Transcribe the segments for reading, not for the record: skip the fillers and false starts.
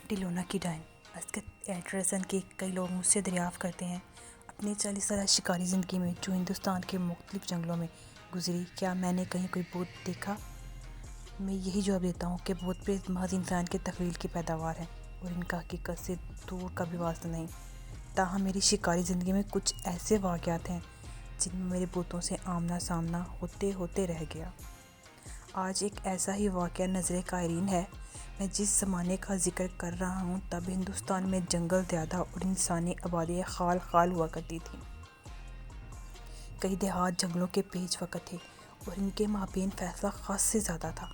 ڈیلونا کی ڈائن اسکت اینڈرسن کے کئی لوگ مجھ سے دریافت کرتے ہیں اپنی 40 سالہ شکاری زندگی میں جو ہندوستان کے مختلف جنگلوں میں گزری کیا میں نے کہیں کوئی بھوت دیکھا؟ میں یہی جواب دیتا ہوں کہ بھوت پریت محض انسان کے تخیل کی پیداوار ہیں اور ان کا حقیقت سے دور کا بھی واسطہ نہیں۔ تاہم میری شکاری زندگی میں کچھ ایسے واقعات ہیں جن میں میرے بھوتوں سے آمنا سامنا ہوتے ہوتے رہ گیا۔ آج ایک ایسا ہی واقعہ نظر قائرین ہے۔ میں جس زمانے کا ذکر کر رہا ہوں تب ہندوستان میں جنگل زیادہ اور انسانی آبادیاں خال خال ہوا کرتی تھیں۔ کئی دیہات جنگلوں کے پیچ وقت تھے اور ان کے مابین فاصلہ خاص سے زیادہ تھا۔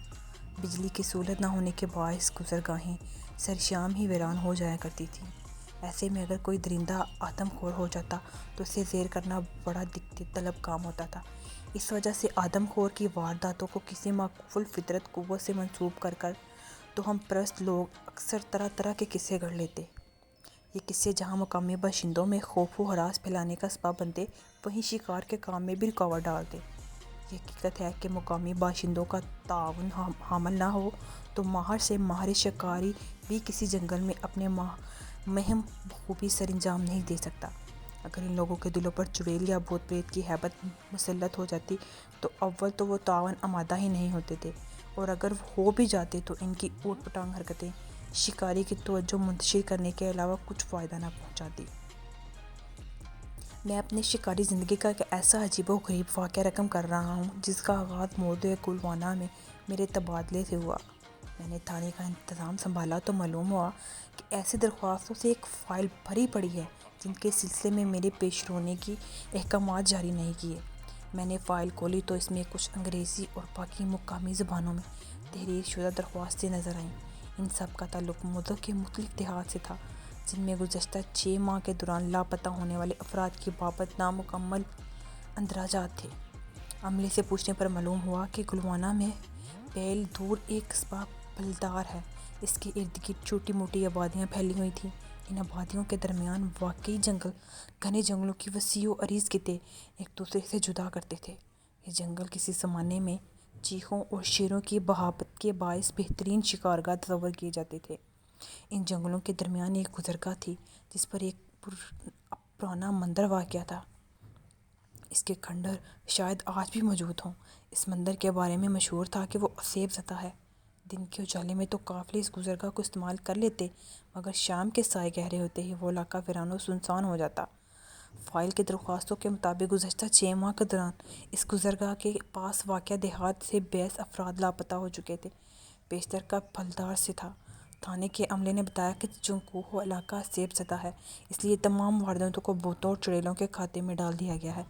بجلی کی سہولت نہ ہونے کے باعث گزرگاہیں سرشام ہی ویران ہو جایا کرتی تھیں۔ ایسے میں اگر کوئی درندہ آدم خور ہو جاتا تو اسے زیر کرنا بڑا دقت طلب کام ہوتا تھا۔ اس وجہ سے آدم خور کی وارداتوں کو کسی معقول الفطرت قوت سے منسوب کر توہم پرست لوگ اکثر طرح طرح کے قصے گھڑ لیتے۔ یہ قصے جہاں مقامی باشندوں میں خوف و ہراس پھیلانے کا سبب بنتے وہیں شکار کے کام میں بھی رکاوٹ ڈالتے۔ یہ حقیقت ہے کہ مقامی باشندوں کا تعاون حامل نہ ہو تو ماہر سے ماہر شکاری بھی کسی جنگل میں اپنے مہم بخوبی سر انجام نہیں دے سکتا۔ اگر ان لوگوں کے دلوں پر چڑیل یا بھوت پریت کی ہیبت مسلط ہو جاتی تو اول تو وہ تعاون آمادہ ہی نہیں ہوتے تھے اور اگر ہو بھی جاتے تو ان کی اوٹ پٹانگ حرکتیں شکاری کی توجہ منتشر کرنے کے علاوہ کچھ فائدہ نہ پہنچاتی۔ میں اپنی شکاری زندگی کا ایک ایسا عجیب و غریب واقعہ رقم کر رہا ہوں جس کا آغاز موضوع گلوانا میں میرے تبادلے سے ہوا۔ میں نے تھانے کا انتظام سنبھالا تو معلوم ہوا کہ ایسی درخواستوں سے ایک فائل بھری پڑی ہے جن کے سلسلے میں میرے پیش رونے کی احکامات جاری نہیں کیے۔ میں نے فائل کھولی تو اس میں کچھ انگریزی اور باقی مقامی زبانوں میں تحریر شدہ درخواستیں نظر آئیں۔ ان سب کا تعلق ملک کے مختلف دیہات سے تھا جن میں گزشتہ 6 ماہ کے دوران لاپتہ ہونے والے افراد کی بابت نامکمل اندراجات تھے۔ عملے سے پوچھنے پر معلوم ہوا کہ گلوانا میں پیل دور ایک قصبہ پھلدار ہے۔ اس کے ارد گرد چھوٹی موٹی آبادیاں پھیلی ہوئی تھیں۔ ان آبادیوں کے درمیان واقع جنگل گھنے جنگلوں کی وسیع و عریض خطے ایک دوسرے سے جدا کرتے تھے۔ یہ جنگل کسی زمانے میں چیخوں اور شیروں کی بہاوت کے باعث بہترین شکارگاہ تصور کیے جاتے تھے۔ ان جنگلوں کے درمیان ایک گزرگاہ تھی جس پر ایک پرانا مندر واقع تھا۔ اس کے کھنڈر شاید آج بھی موجود ہوں۔ اس مندر کے بارے میں مشہور تھا کہ وہ اسیب زدہ ہے۔ دن کے اجالے میں تو قافلے اس گزرگاہ کو استعمال کر لیتے مگر شام کے سائے گہرے ہوتے ہی وہ علاقہ ویران و سنسان ہو جاتا۔ فائل کی درخواستوں کے مطابق گزشتہ 6 ماہ کے دوران اس گزرگاہ کے پاس واقع دیہات سے 22 افراد لاپتہ ہو چکے تھے۔ بیشتر کا پھلدار سے تھا۔ تھانے کے عملے نے بتایا کہ چونکہ علاقہ اسیب زدہ ہے اس لیے تمام وارداتوں کو بھوتوں اور چڑیلوں کے کھاتے میں ڈال دیا گیا ہے۔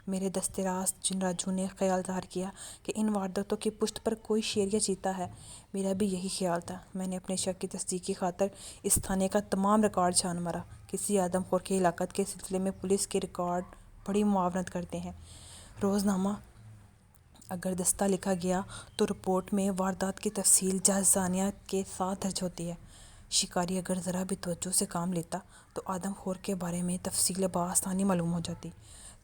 میرے دست راست جن راجو نے خیال ظاہر کیا کہ ان وارداتوں کی پشت پر کوئی شیر یا چیتا ہے۔ میرا بھی یہی خیال تھا۔ میں نے اپنے شک کی تصدیق کی خاطر اس تھانے کا تمام ریکارڈ چھان مارا۔ کسی آدم خور کی ہلاکت کے سلسلے میں پولیس کے ریکارڈ بڑی معاونت کرتے ہیں۔ روزنامہ اگر دستہ لکھا گیا تو رپورٹ میں واردات کی تفصیل جازانیہ کے ساتھ درج ہوتی ہے۔ شکاری اگر ذرا بھی توجہ سے کام لیتا تو آدم خور کے بارے میں تفصیل بآسانی معلوم ہو جاتی۔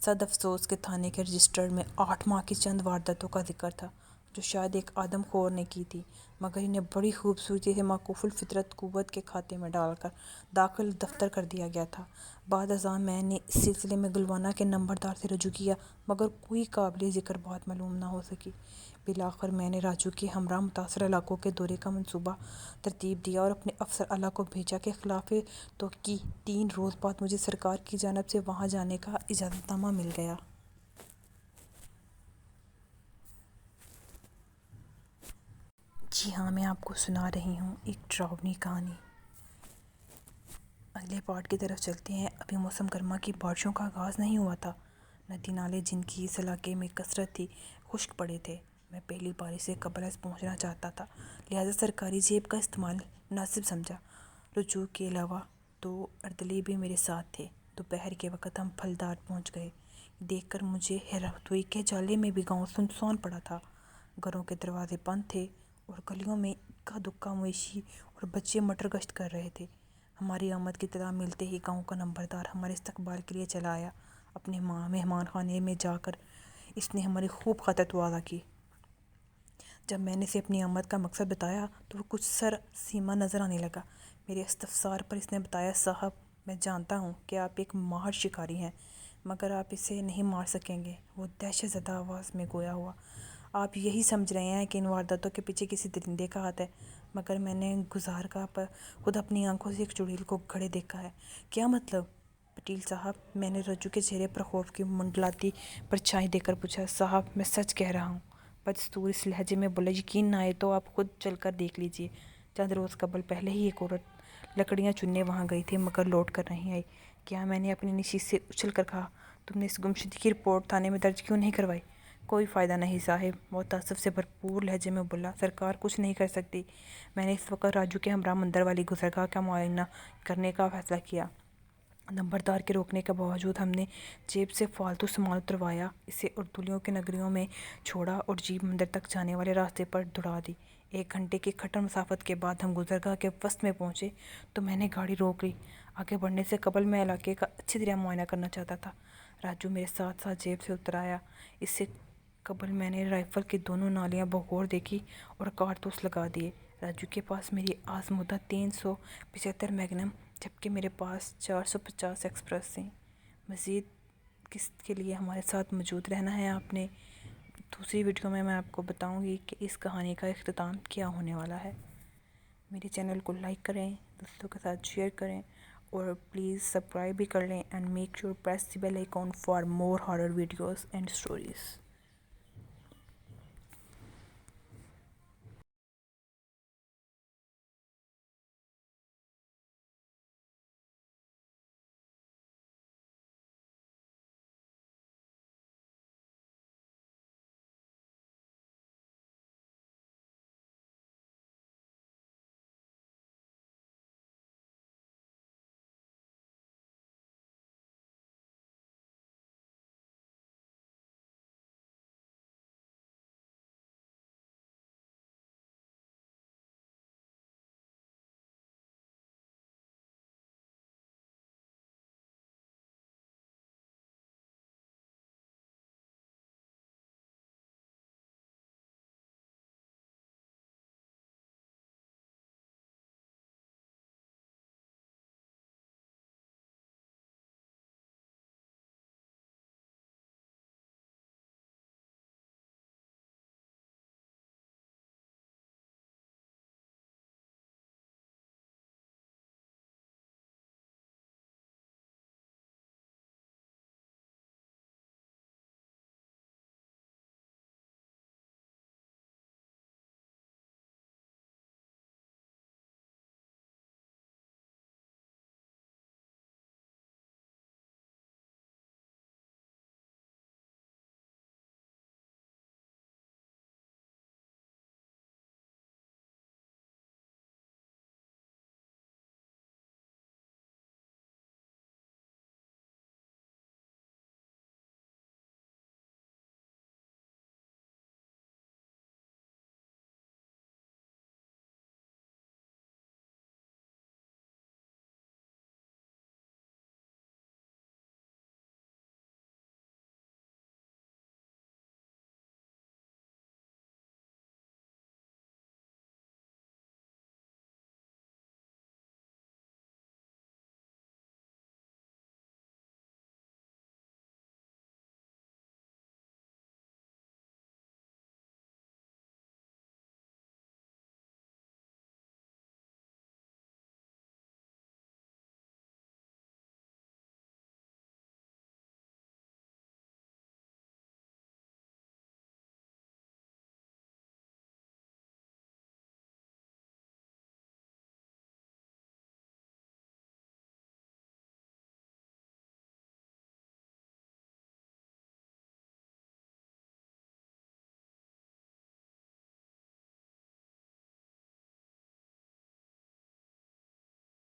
صد افسوس کہ تھانے کے رجسٹر میں 8 ماہ کی چند وارداتوں کا ذکر تھا جو شاید ایک آدم خور نے کی تھی مگر انہیں بڑی خوبصورتی سے معقول الفطرت قوت کے کھاتے میں ڈال کر داخل دفتر کر دیا گیا تھا۔ بعد ازاں میں نے اس سلسلے میں گلوانا کے نمبردار سے رجوع کیا مگر کوئی قابل ذکر بات معلوم نہ ہو سکی۔ بالآخر میں نے راجو کے ہمراہ متاثرہ علاقوں کے دورے کا منصوبہ ترتیب دیا اور اپنے افسر اعلیٰ کو بھیجا کہ خلاف توقع 3 روز بعد مجھے سرکار کی جانب سے وہاں جانے کا اجازت نامہ مل گیا۔ جی ہاں، میں آپ کو سنا رہی ہوں ایک ڈراؤنی کہانی۔ اگلے پارٹ کی طرف چلتے ہیں۔ ابھی موسم گرما کی بارشوں کا آغاز نہیں ہوا تھا۔ ندی نالے جن کی اس علاقے میں کثرت تھی خشک پڑے تھے۔ میں پہلی بارش سے قبل از پہنچنا چاہتا تھا لہٰذا سرکاری جیب کا استعمال مناسب سمجھا۔ رجوع کے علاوہ 2 اردلی بھی میرے ساتھ تھے۔ دوپہر کے وقت ہم پھلدار پہنچ گئے۔ یہ دیکھ کر مجھے حیرت ہوئی کہ جالے میں بھی گاؤں سنسان پڑا تھا۔ گھروں کے دروازے بند تھے اور گلیوں میں اکا دکا مویشی اور بچے مٹر گشت کر رہے تھے۔ ہماری آمد کی اطلاع ملتے ہی گاؤں کا نمبردار ہمارے استقبال کے لیے چلا آیا۔ اپنے مہمان خانے میں جا کر اس نے ہماری خوب خاطر تواضع کی۔ جب میں نے اسے اپنی آمد کا مقصد بتایا تو وہ کچھ سر سیما نظر آنے لگا۔ میرے استفسار پر اس نے بتایا، صاحب میں جانتا ہوں کہ آپ ایک ماہر شکاری ہیں، مگر آپ اسے نہیں مار سکیں گے۔ وہ دہشت زدہ آواز میں گویا ہوا، آپ یہی سمجھ رہے ہیں کہ ان وارداتوں کے پیچھے کسی درندے کا ہاتھ ہے، مگر میں نے گزار کا پر خود اپنی آنکھوں سے ایک چڑیل کو کھڑے دیکھا ہے۔ کیا مطلب؟ پٹیل صاحب، میں نے رجو کے چہرے پر خوف کی منڈلاتی پرچھائی دے کر پوچھا۔ صاحب میں سچ کہہ رہا ہوں، بدستور اس لہجے میں بولا۔ یقین نہ آئے تو آپ خود چل کر دیکھ لیجئے۔ چند روز قبل پہلے ہی ایک عورت لکڑیاں چننے وہاں گئی تھی، مگر لوٹ کر نہیں آئی۔ کیا؟ میں نے اپنی نشست سے اچھل کر کہا۔ تم نے اس گمشدگی کی رپورٹ تھانے میں درج کیوں نہیں کروائی؟ کوئی فائدہ نہیں صاحب، وہ تعصب سے بھرپور لہجے میں بولا۔ سرکار کچھ نہیں کر سکتی۔ میں نے اس وقت راجو کے ہمراہ مندر والی گزرگاہ کا معائنہ کرنے کا فیصلہ کیا۔ نمبردار کے روکنے کے باوجود ہم نے جیب سے فالتو سامان اتروایا، اسے اردولیوں کی نگریوں میں چھوڑا اور جیپ مندر تک جانے والے راستے پر دوڑا دی۔ 1 گھنٹے کی کھٹر مسافت کے بعد ہم گزرگاہ کے وسط میں پہنچے تو میں نے گاڑی روک لی۔ آگے بڑھنے سے قبل میں علاقے کا اچھی طرح معائنہ کرنا چاہتا تھا۔ راجو میرے ساتھ ساتھ جیب سے اتر آیا۔ اس سے قبل میں نے رائفل کی دونوں نالیاں بغور دیکھی اور کارتوس لگا دیے۔ راجو کے پاس میری آزمودہ 375 میگنم، جبکہ میرے پاس 450 ایکسپریس تھیں۔ مزید قسط کے لیے ہمارے ساتھ موجود رہنا ہے۔ آپ نے دوسری ویڈیو میں آپ کو بتاؤں گی کہ اس کہانی کا اختتام کیا ہونے والا ہے۔ میرے چینل کو لائک کریں، دوستوں کے ساتھ شیئر کریں اور پلیز سبسکرائب بھی کر لیں، and make sure press the bell icon for more horror videos and stories.